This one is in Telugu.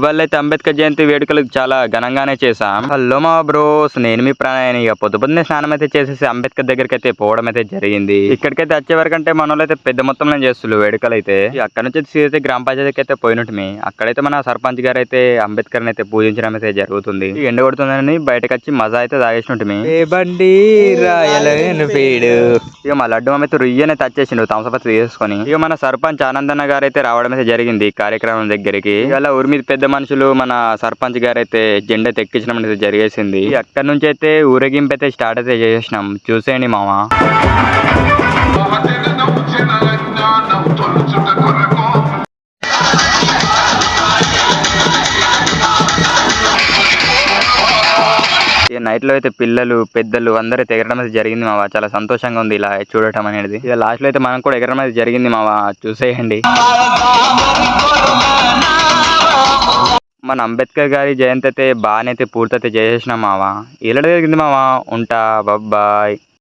ఇవాళ అయితే అంబేద్కర్ జయంతి వేడుకలు చాలా ఘనంగానే చేశాం. హలో మా బ్రోస్, నేను మీ ప్రాణాయని. ఇక పొద్దున్నే స్నానం అయితే చేసేసి అంబేద్కర్ దగ్గరికి అయితే పోవడం అయితే జరిగింది. ఇక్కడికైతే వచ్చే వరకు అంటే మన అయితే పెద్ద మొత్తంలో చేస్తున్నారు వేడుకలు అయితే. అక్కడ నుంచి సీదైతే గ్రామ పంచాయతీకి అయితే పోయినట్టు అక్కడైతే మన సర్పంచ్ గారు అయితే అంబేద్కర్ అయితే పూజించడం అయితే జరుగుతుంది. ఎండ కొడుతుందని బయటకు వచ్చి మజా అయితే తాగేసినట్టు బండి ఇక మా లడ్డు అయితే రుయ్యనే తెచ్చేసిండు తంసపత్రి తీసుకొని. ఇక మన సర్పంచ్ ఆనందన్న గారు అయితే రావడం అయితే జరిగింది కార్యక్రమం దగ్గరికి. ఇలా ఊరి మీద పెద్ద మనుషులు మన సర్పంచ్ గారు అయితే జెండా ఎక్కించడం అయితే జరిగేసింది. అక్కడ నుంచి అయితే ఊరేగింపు అయితే స్టార్ట్ అయితే చేసినాం. చూసేయండి మామ. నైట్ లో అయితే పిల్లలు పెద్దలు అందరూ ఎగరడం అయితే జరిగింది మావా. చాలా సంతోషంగా ఉంది ఇలా చూడటం అనేది. ఇక లాస్ట్ లో అయితే మనం కూడా ఎగరడం అయితే జరిగింది మావా. చూసేయండి. మన అంబేద్కర్ గారి జయంతి అయితే బాగానైతే పూర్తి అయితే చేసేసినాం మావా. ఇలా జరిగింది మావా. ఉంటా, బాయ్.